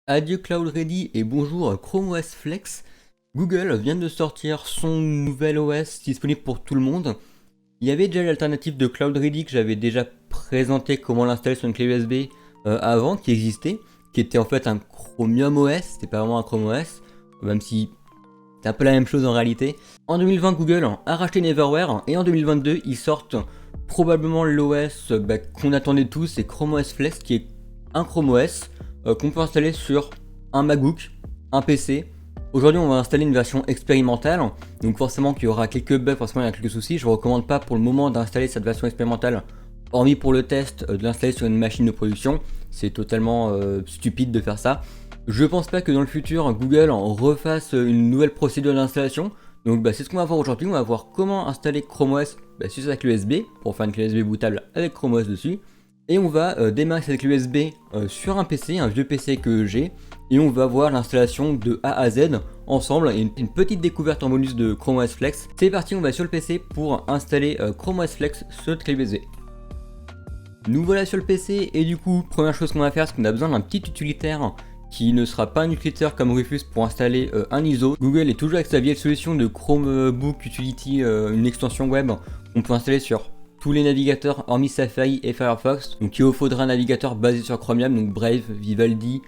Adieu Cloud Ready et bonjour Chrome OS Flex. Google vient de sortir son nouvel OS disponible pour tout le monde. Il y avait déjà l'alternative de Cloud Ready que j'avais déjà présenté comment l'installer sur une clé USB avant, qui existait, qui était en fait un Chromium OS, c'était pas vraiment un Chrome OS, même si c'est un peu la même chose en réalité. En 2020, Google a racheté Neverware et en 2022, ils sortent probablement l'OS qu'on attendait tous, c'est Chrome OS Flex, qui est un Chrome OS qu'on peut installer sur un MacBook, un PC. Aujourd'hui, on va installer une version expérimentale, donc forcément qu'il y aura quelques bugs, forcément il y a quelques soucis. Je ne vous recommande pas pour le moment d'installer cette version expérimentale, hormis pour le test, de l'installer sur une machine de production. C'est totalement stupide de faire ça. Je pense pas que dans le futur, Google en refasse une nouvelle procédure d'installation. Donc c'est ce qu'on va voir aujourd'hui. On va voir comment installer Chrome OS sur sa clé USB pour faire une clé USB bootable avec Chrome OS dessus. Et on va démarrer cette clé USB sur un PC, un vieux PC que j'ai. Et on va voir l'installation de A à Z ensemble et une petite découverte en bonus de Chrome OS Flex. C'est parti, on va sur le PC pour installer Chrome OS Flex sur notre clé USB. Nous voilà sur le PC et du coup, première chose qu'on va faire, c'est qu'on a besoin d'un petit utilitaire qui ne sera pas un utilitaire comme Rufus pour installer un ISO. Google est toujours avec sa vieille solution de Chromebook Utility, une extension web qu'on peut installer sur tous les navigateurs hormis Safari et Firefox. Donc il vous faudra un navigateur basé sur Chromium, donc Brave, Vivaldi,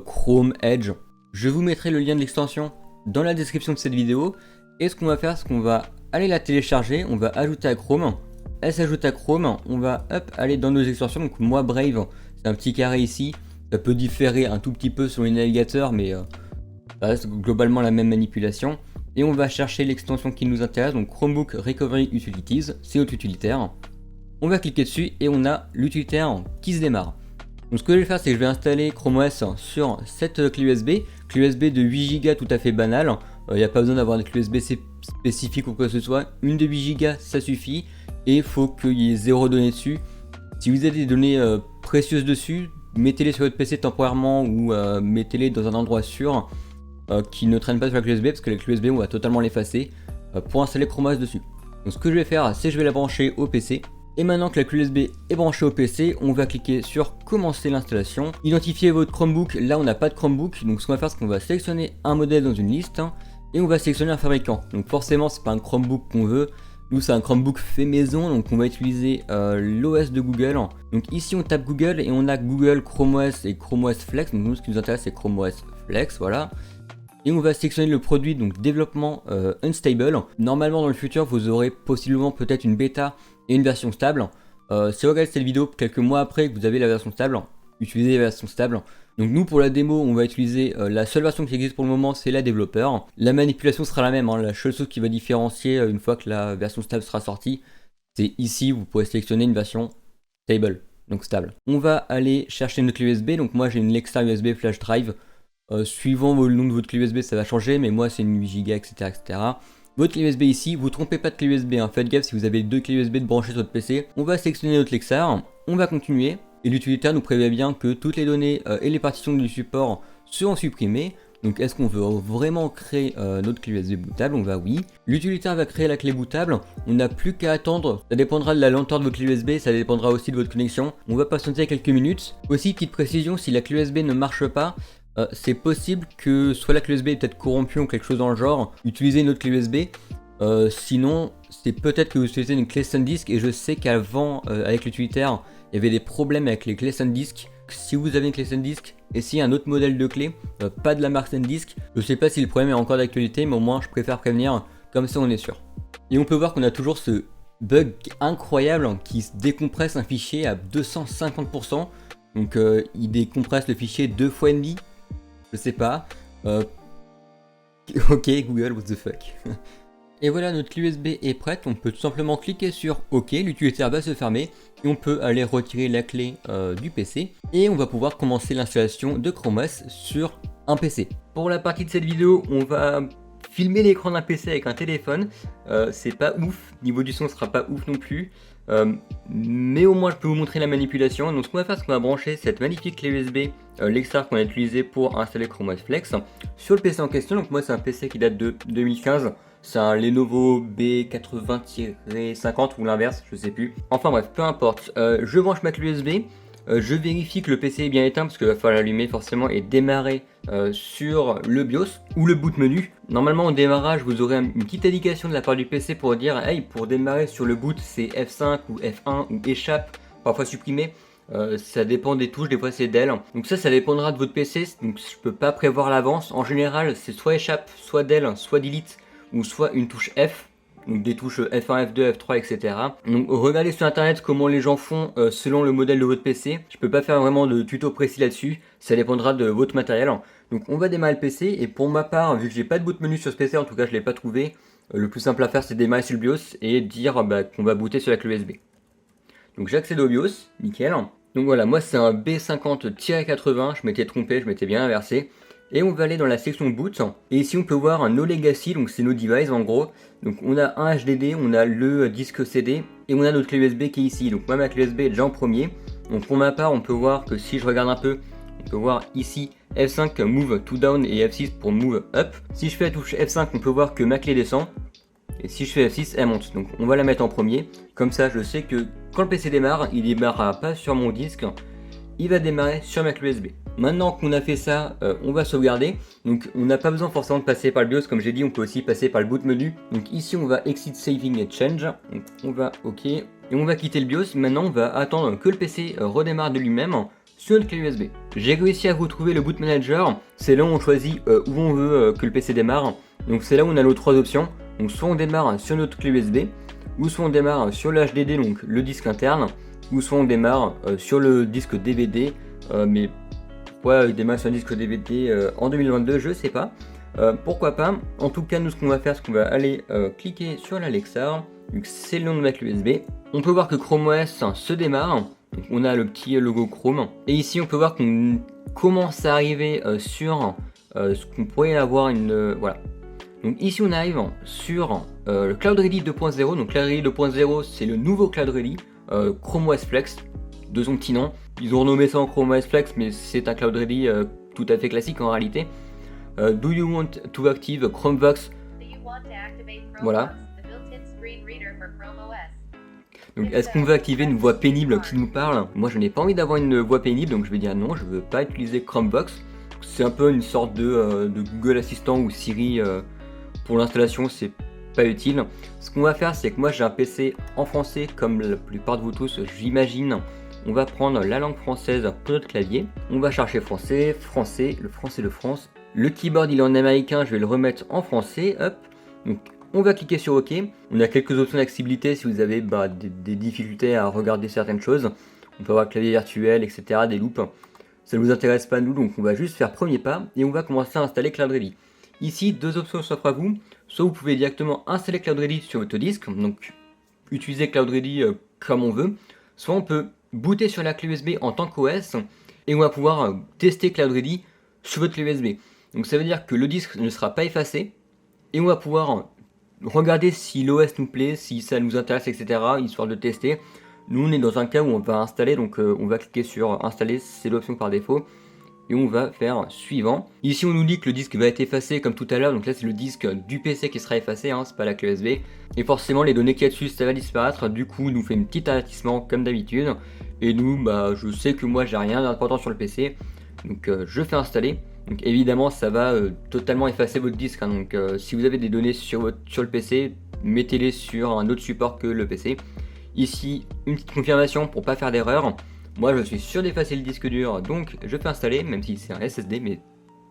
Chrome, Edge. Je vous mettrai le lien de l'extension dans la description de cette vidéo. Et ce qu'on va faire, c'est qu'on va aller la télécharger, on va ajouter à Chrome. Elle s'ajoute à Chrome, on va aller dans nos extensions. Donc moi Brave, c'est un petit carré ici. Ça peut différer un tout petit peu sur les navigateurs, mais ça reste globalement la même manipulation. Et on va chercher l'extension qui nous intéresse, donc Chromebook Recovery Utilities, c'est notre utilitaire. On va cliquer dessus et on a l'utilitaire qui se démarre. Donc ce que je vais faire, c'est que je vais installer Chrome OS sur cette clé USB de 8 Go tout à fait banale. Il n'y a pas besoin d'avoir des clés USB spécifiques ou quoi que ce soit. Une de 8 Go ça suffit et il faut qu'il y ait 0 données dessus. Si vous avez des données précieuses dessus, mettez-les sur votre PC temporairement ou mettez-les dans un endroit sûr qui ne traîne pas sur la clé USB, parce que la clé USB on va totalement l'effacer pour installer Chrome OS dessus. Donc ce que je vais faire, c'est que je vais la brancher au PC. Et maintenant que la clé USB est branchée au PC, on va cliquer sur commencer l'installation. Identifiez votre Chromebook, là on n'a pas de Chromebook, donc ce qu'on va faire, c'est qu'on va sélectionner un modèle dans une liste et on va sélectionner un fabricant. Donc forcément c'est pas un Chromebook qu'on veut, nous c'est un Chromebook fait maison, donc on va utiliser l'OS de Google. Donc ici on tape Google et on a Google Chrome OS et Chrome OS Flex, donc nous ce qui nous intéresse c'est Chrome OS Flex, voilà. Et on va sélectionner le produit, donc développement unstable. Normalement dans le futur vous aurez possiblement peut-être une bêta et une version stable. Si vous regardez cette vidéo quelques mois après que vous avez la version stable, utilisez la version stable. Donc nous pour la démo on va utiliser la seule version qui existe pour le moment, c'est la développeur. La manipulation sera la même, la seule chose qui va différencier une fois que la version stable sera sortie, c'est ici vous pourrez sélectionner une version stable, donc stable. On va aller chercher notre clé USB, donc moi j'ai une Lexar USB Flash Drive. Suivant le nom de votre clé USB ça va changer, mais moi c'est une 8 Go etc. Votre clé USB ici, vous trompez pas de clé USB, faites gaffe si vous avez deux clés USB de brancher sur votre PC. On va sélectionner notre Lexar, on va continuer, et l'utilitaire nous prévient bien que toutes les données et les partitions du support seront supprimées. Donc est-ce qu'on veut vraiment créer notre clé USB bootable? On va oui. L'utilitaire va créer la clé bootable, on n'a plus qu'à attendre, ça dépendra de la lenteur de votre clé USB, ça dépendra aussi de votre connexion. On va patienter quelques minutes. Aussi petite précision, si la clé USB ne marche pas, c'est possible que soit la clé USB est peut-être corrompue ou quelque chose dans le genre, utilisez une autre clé USB. Sinon, c'est peut-être que vous utilisez une clé SanDisk, et je sais qu'avant, avec l'utilitaire, il y avait des problèmes avec les clés SanDisk. Si vous avez une clé SanDisk et si un autre modèle de clé, pas de la marque SanDisk, je sais pas si le problème est encore d'actualité, mais au moins je préfère prévenir, comme ça on est sûr. Et on peut voir qu'on a toujours ce bug incroyable qui se décompresse un fichier à 250%. Donc il décompresse le fichier 2 fois et demi. Je sais pas. Ok Google, what the fuck. Et voilà, notre clé USB est prête. On peut tout simplement cliquer sur OK, l'utilitaire va se fermer et on peut aller retirer la clé du PC et on va pouvoir commencer l'installation de Chrome OS sur un PC. Pour la partie de cette vidéo, on va filmer l'écran d'un PC avec un téléphone. C'est pas ouf, niveau du son ce sera pas ouf non plus. Mais au moins je peux vous montrer la manipulation. Donc ce qu'on va faire, c'est qu'on va brancher cette magnifique clé USB Lexar qu'on a utilisé pour installer Chrome OS Flex sur le PC en question. Donc moi c'est un PC qui date de 2015. C'est un Lenovo B80-50 ou l'inverse, je sais plus. Enfin bref, peu importe. Je branche ma clé USB. je vérifie que le PC est bien éteint parce qu'il va falloir l'allumer forcément et démarrer sur le BIOS ou le boot menu. Normalement au démarrage vous aurez une petite indication de la part du PC pour dire hey, pour démarrer sur le boot c'est F5 ou F1 ou échappe, parfois supprimé. Ça dépend des touches, des fois c'est Del. Donc ça dépendra de votre PC, donc je peux pas prévoir l'avance. En général c'est soit échappe, soit Del, soit delete ou soit une touche F. Donc des touches F1, F2, F3, etc. Donc regardez sur internet comment les gens font selon le modèle de votre PC. Je peux pas faire vraiment de tuto précis là-dessus, ça dépendra de votre matériel. Donc on va démarrer le PC et pour ma part, vu que j'ai pas de boot menu sur ce PC, en tout cas je l'ai pas trouvé, le plus simple à faire c'est démarrer sur le BIOS et dire qu'on va booter sur la clé USB. Donc j'accède au BIOS, nickel. Donc voilà, moi c'est un B50-80, je m'étais trompé, je m'étais bien inversé. Et on va aller dans la section boot, et ici on peut voir un No Legacy, donc c'est nos devices en gros. Donc on a un HDD, on a le disque CD, et on a notre clé USB qui est ici. Donc moi ma clé USB est déjà en premier. Donc pour ma part on peut voir que si je regarde un peu, on peut voir ici F5 move to down et F6 pour move up. Si je fais la touche F5 on peut voir que ma clé descend. Et si je fais F6 elle monte. Donc on va la mettre en premier. Comme ça je sais que quand le PC démarre, il démarrera pas sur mon disque, il va démarrer sur ma clé USB. Maintenant qu'on a fait ça, on va sauvegarder. Donc on n'a pas besoin forcément de passer par le BIOS, comme j'ai dit, on peut aussi passer par le boot menu. Donc ici on va exit saving et change. Donc on va OK. Et on va quitter le BIOS. Maintenant on va attendre que le PC redémarre de lui-même sur notre clé USB. J'ai réussi à vous trouver le boot manager. C'est là où on choisit où on veut que le PC démarre. Donc c'est là où on a nos trois options. Donc soit on démarre sur notre clé USB, ou soit on démarre sur le HDD, donc le disque interne, ou soit on démarre sur le disque DVD, mais pourquoi il démarre sur un disque DVD en 2022, je sais pas. Pourquoi pas. En tout cas, nous ce qu'on va faire, c'est qu'on va aller cliquer sur l'Alexa, donc c'est le nom de ma clé USB. On peut voir que Chrome OS se démarre, donc on a le petit logo Chrome, et ici on peut voir qu'on commence à arriver sur ce qu'on pourrait avoir voilà. Donc ici on arrive sur le Cloud Ready 2.0, donc Cloud Ready 2.0 c'est le nouveau Cloud Ready, Chrome OS Flex, de son petit nom. Ils ont renommé ça en Chrome OS Flex mais c'est un Cloud Ready tout à fait classique en réalité. Do you want to active Chromevox? Voilà. Donc est-ce qu'on veut activer une voix pénible qui nous parle? Moi je n'ai pas envie d'avoir une voix pénible donc je vais dire non, je veux pas utiliser Chromevox. C'est un peu une sorte de Google Assistant ou Siri. Pour l'installation, c'est pas utile. Ce qu'on va faire, c'est que moi j'ai un PC en français, comme la plupart de vous tous, j'imagine. On va prendre la langue française pour notre clavier. On va chercher français, français, le français de France. Le keyboard il est en américain, je vais le remettre en français. Hop. Donc on va cliquer sur OK. On a quelques options d'accessibilité si vous avez des difficultés à regarder certaines choses. On peut avoir clavier virtuel, etc. Des loops. Ça ne nous intéresse pas nous, donc on va juste faire premier pas et on va commencer à installer Cloud Ready. Ici, deux options s'offrent à vous. Soit vous pouvez directement installer Cloud Ready sur votre disque, donc utiliser Cloud Ready comme on veut. Soit on peut booter sur la clé USB en tant qu'OS et on va pouvoir tester Cloud Ready sur votre clé USB. Donc ça veut dire que le disque ne sera pas effacé et on va pouvoir regarder si l'OS nous plaît, si ça nous intéresse, etc. histoire de tester. Nous on est dans un cas où on va installer, donc on va cliquer sur installer, c'est l'option par défaut. Et on va faire suivant. Ici on nous dit que le disque va être effacé comme tout à l'heure, donc là c'est le disque du PC qui sera effacé, c'est pas la clé USB. Et forcément les données qu'il y a dessus ça va disparaître, du coup nous fait un petit avertissement comme d'habitude. Et nous je sais que moi j'ai rien d'important sur le PC, donc je fais installer. Donc évidemment ça va totalement effacer votre disque, donc si vous avez des données sur le PC, mettez-les sur un autre support que le PC. Ici une petite confirmation pour pas faire d'erreur. Moi je suis sûr d'effacer le disque dur, donc je fais installer, même si c'est un SSD, mais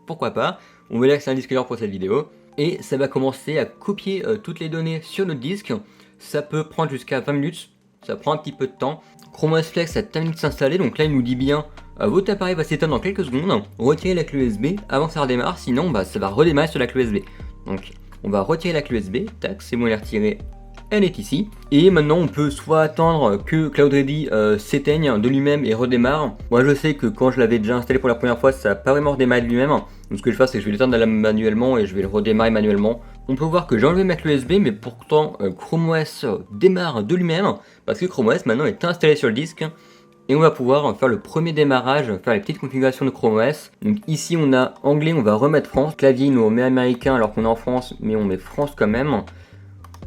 pourquoi pas. On va dire que c'est un disque dur pour cette vidéo. Et ça va commencer à copier toutes les données sur notre disque. Ça peut prendre jusqu'à 20 minutes, ça prend un petit peu de temps. Chrome OS Flex a terminé de s'installer, donc là il nous dit bien votre appareil va s'éteindre dans quelques secondes. Retirez la clé USB avant que ça redémarre, sinon ça va redémarrer sur la clé USB. Donc on va retirer la clé USB, tac, c'est bon, elle est retirée. Elle est ici, et maintenant on peut soit attendre que Cloud Ready s'éteigne de lui-même et redémarre. Moi je sais que quand je l'avais déjà installé pour la première fois, ça n'a pas vraiment redémarré de lui-même. Donc ce que je vais faire, c'est que je vais l'éteindre manuellement et je vais le redémarrer manuellement. On peut voir que j'ai enlevé ma clé USB, mais pourtant Chrome OS démarre de lui-même, parce que Chrome OS maintenant est installé sur le disque. Et on va pouvoir faire le premier démarrage, faire les petites configurations de Chrome OS. Donc ici on a anglais, on va remettre France. Clavier, nous on met américain alors qu'on est en France, mais on met France quand même.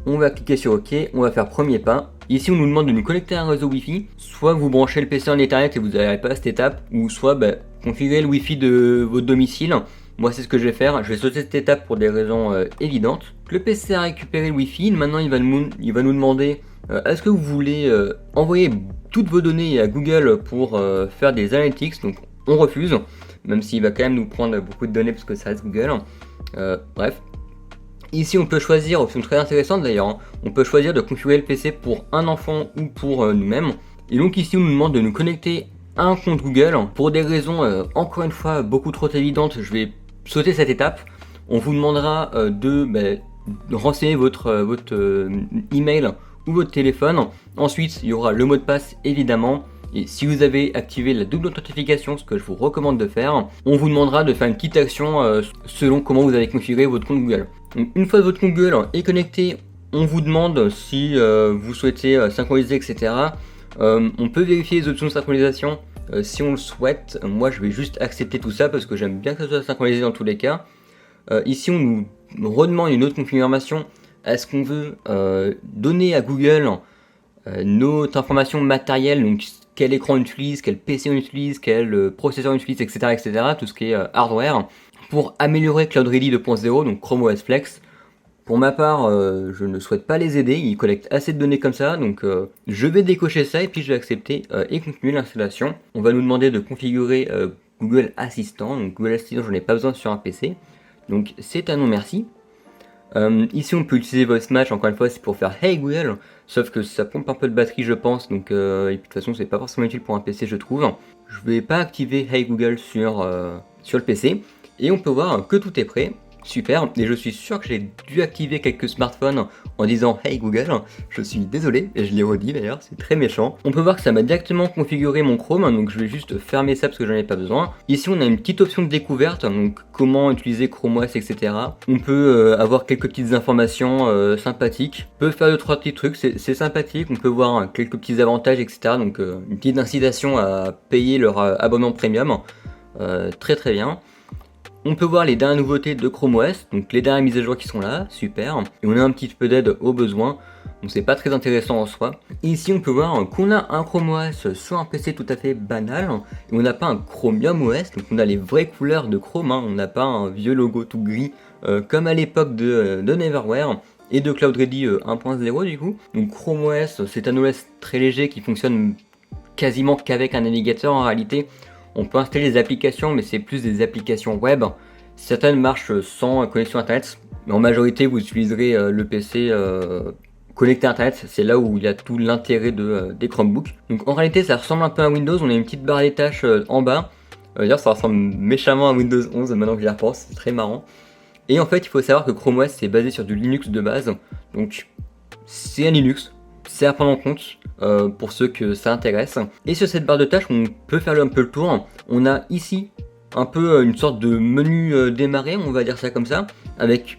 On va cliquer sur OK, on va faire premier pas. Ici on nous demande de nous connecter à un réseau Wi-Fi, soit vous branchez le PC en Ethernet et vous n'arrivez pas à cette étape, ou soit configurer le Wi-Fi de votre domicile. Moi c'est ce que je vais faire, je vais sauter cette étape pour des raisons évidentes. Le PC a récupéré le Wi-Fi, maintenant il va nous demander est-ce que vous voulez envoyer toutes vos données à Google pour faire des analytics. Donc on refuse, même s'il va quand même nous prendre beaucoup de données parce que ça reste Google. Bref. Ici on peut choisir, option très intéressante d'ailleurs, hein, on peut choisir de configurer le PC pour un enfant ou pour nous-mêmes. Et donc ici on nous demande de nous connecter à un compte Google. Pour des raisons encore une fois beaucoup trop évidentes, je vais sauter cette étape. On vous demandera de renseigner votre email ou votre téléphone. Ensuite il y aura le mot de passe évidemment. Et si vous avez activé la double authentification, ce que je vous recommande de faire, on vous demandera de faire une petite action selon comment vous avez configuré votre compte Google. Donc, une fois que votre compte Google est connecté, on vous demande si vous souhaitez synchroniser, etc. On peut vérifier les options de synchronisation si on le souhaite. Moi je vais juste accepter tout ça parce que j'aime bien que ça soit synchronisé dans tous les cas. Ici on nous redemande une autre confirmation. Est-ce qu'on veut donner à Google notre information matérielle, donc quel écran on utilise, quel PC on utilise, quel processeur on utilise, etc., tout ce qui est hardware, pour améliorer Cloud Ready 2.0, donc Chrome OS Flex. Pour ma part, je ne souhaite pas les aider, ils collectent assez de données comme ça, donc je vais décocher ça et puis je vais accepter et continuer l'installation. On va nous demander de configurer Google Assistant, donc Google Assistant j'en ai pas besoin sur un PC, donc c'est un non merci. Ici on peut utiliser Voice Match, encore une fois c'est pour faire Hey Google, sauf que ça pompe un peu de batterie je pense, donc et puis de toute façon c'est pas forcément utile pour un PC je trouve. Je vais pas activer Hey Google sur le PC, et on peut voir que tout est prêt. Super, et je suis sûr que j'ai dû activer quelques smartphones en disant Hey Google, je suis désolé, et je l'ai redit d'ailleurs, c'est très méchant. On peut voir que ça m'a directement configuré mon Chrome, donc je vais juste fermer ça parce que j'en ai pas besoin. Ici on a une petite option de découverte, donc comment utiliser Chrome OS, etc. On peut avoir quelques petites informations sympathiques, on peut faire 2-3 petits trucs, c'est sympathique, on peut voir quelques petits avantages, etc. Donc une petite incitation à payer leur abonnement premium, très très bien. On peut voir les dernières nouveautés de Chrome OS, donc les dernières mises à jour qui sont là, super. Et on a un petit peu d'aide au besoin, donc c'est pas très intéressant en soi. Ici on peut voir qu'on a un Chrome OS sur un PC tout à fait banal, et on n'a pas un Chromium OS, donc on a les vraies couleurs de Chrome, hein. On n'a pas un vieux logo tout gris, comme à l'époque de Neverware et de Cloud Ready 1.0 du coup. Donc Chrome OS, c'est un OS très léger qui fonctionne quasiment qu'avec un navigateur en réalité. On peut installer des applications, mais c'est plus des applications web. Certaines marchent sans connexion internet, mais en majorité vous utiliserez le PC connecté à internet. C'est là où il y a tout l'intérêt des Chromebooks. Donc en réalité ça ressemble un peu à Windows, on a une petite barre des tâches en bas. D'ailleurs ça ressemble méchamment à Windows 11 maintenant que j'y repense, c'est très marrant. Et en fait il faut savoir que Chrome OS c'est basé sur du Linux de base, donc c'est un Linux. C'est à prendre en compte pour ceux que ça intéresse. Et sur cette barre de tâches, on peut faire un peu le tour. On a ici un peu une sorte de menu démarrer, on va dire ça comme ça, avec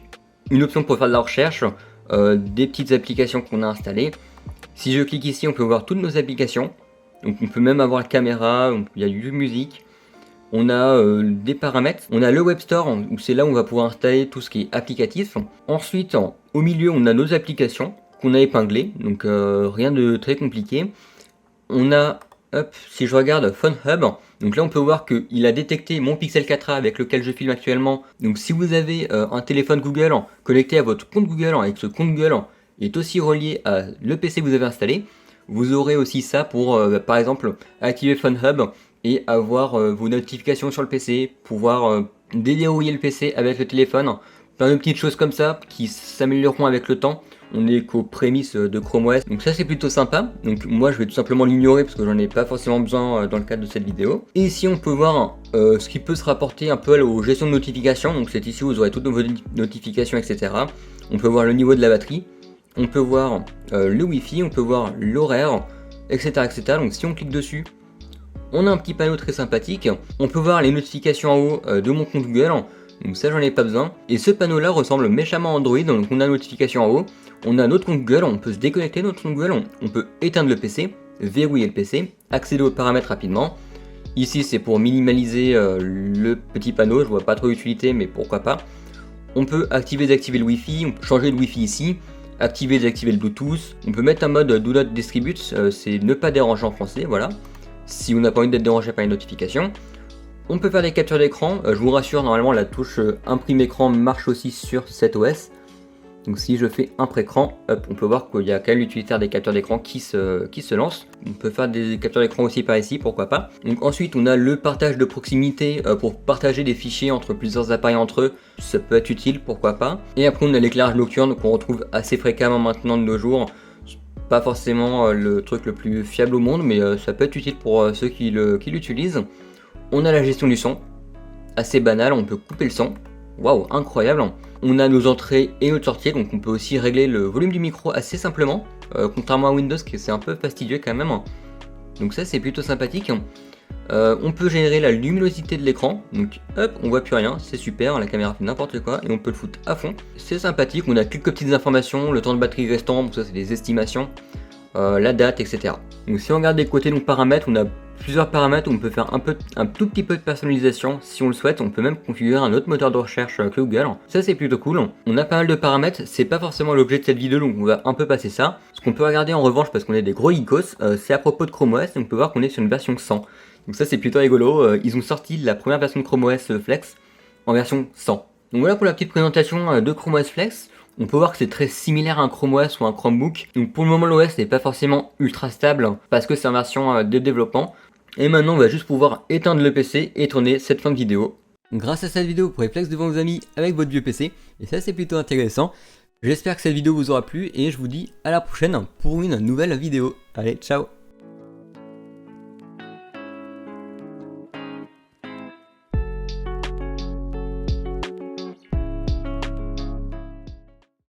une option pour faire de la recherche, des petites applications qu'on a installées. Si je clique ici, on peut voir toutes nos applications. Donc on peut même avoir la caméra, il y a YouTube Music. On a des paramètres, on a le Web Store, où c'est là où on va pouvoir installer tout ce qui est applicatif. Ensuite, au milieu, on a nos applications qu'on a épinglé, donc rien de très compliqué. On a, si je regarde Phone Hub, donc là on peut voir qu'il a détecté mon Pixel 4a avec lequel je filme actuellement. Donc si vous avez un téléphone Google connecté à votre compte Google et que ce compte Google est aussi relié à le PC que vous avez installé, vous aurez aussi ça pour par exemple activer Phone Hub et avoir vos notifications sur le PC, pouvoir déverrouiller le PC avec le téléphone, plein de petites choses comme ça qui s'amélioreront avec le temps. On est qu'aux prémices de Chrome OS, donc ça c'est plutôt sympa. Donc moi je vais tout simplement l'ignorer parce que j'en ai pas forcément besoin dans le cadre de cette vidéo. Et ici on peut voir ce qui peut se rapporter un peu aux gestions de notifications. Donc c'est ici où vous aurez toutes vos notifications, etc. On peut voir le niveau de la batterie, on peut voir le Wi-Fi, on peut voir l'horaire, etc., etc. Donc si on clique dessus, on a un petit panneau très sympathique. On peut voir les notifications en haut de mon compte Google. Donc ça j'en ai pas besoin. Et ce panneau là ressemble méchamment à Android. Donc on a notification en haut. On a notre compte Google, on peut se déconnecter de notre compte Google, on peut éteindre le PC, verrouiller le PC, accéder aux paramètres rapidement. Ici c'est pour minimaliser le petit panneau, je vois pas trop l'utilité mais pourquoi pas. On peut activer et désactiver le Wi-Fi, on peut changer le Wi-Fi ici, activer et désactiver le Bluetooth. On peut mettre un mode Do Not Distribute, c'est ne pas déranger en français, voilà. Si on n'a pas envie d'être dérangé par une notification. On peut faire des captures d'écran, je vous rassure, normalement la touche imprime écran marche aussi sur cet OS. Donc si je fais un pré-écran, on peut voir qu'il y a quand même l'utilitaire des capteurs d'écran qui se lance. On peut faire des captures d'écran aussi par ici, pourquoi pas. Donc ensuite on a le partage de proximité pour partager des fichiers entre plusieurs appareils entre eux. Ça peut être utile, pourquoi pas. Et après on a l'éclairage nocturne qu'on retrouve assez fréquemment maintenant de nos jours. Pas forcément le truc le plus fiable au monde, mais ça peut être utile pour ceux qui l'utilisent. On a la gestion du son, assez banal, on peut couper le son. Waouh, incroyable. On a nos entrées et notre sortie, donc on peut aussi régler le volume du micro assez simplement, contrairement à Windows qui c'est un peu fastidieux quand même. Donc ça c'est plutôt sympathique. On peut générer la luminosité de l'écran, donc hop, on voit plus rien, c'est super, la caméra fait n'importe quoi et on peut le foutre à fond. C'est sympathique, on a quelques petites informations, le temps de batterie restant, donc ça c'est des estimations, la date, etc. Donc si on regarde des côtés de nos paramètres, on a plusieurs paramètres où on peut faire un tout petit peu de personnalisation si on le souhaite. On peut même configurer un autre moteur de recherche que Google. Ça c'est plutôt cool. On a pas mal de paramètres, c'est pas forcément l'objet de cette vidéo donc on va un peu passer ça. Ce qu'on peut regarder en revanche parce qu'on est des gros geekos, c'est à propos de Chrome OS, donc on peut voir qu'on est sur une version 100. Donc ça c'est plutôt rigolo, ils ont sorti la première version de Chrome OS Flex en version 100. Donc voilà pour la petite présentation de Chrome OS Flex. On peut voir que c'est très similaire à un Chrome OS ou un Chromebook. Donc pour le moment l'OS n'est pas forcément ultra stable parce que c'est en version de développement. Et maintenant on va juste pouvoir éteindre le PC et tourner cette fin de vidéo. Grâce à cette vidéo vous pourrez flex devant vos amis avec votre vieux PC. Et ça c'est plutôt intéressant. J'espère que cette vidéo vous aura plu et je vous dis à la prochaine pour une nouvelle vidéo. Allez, ciao!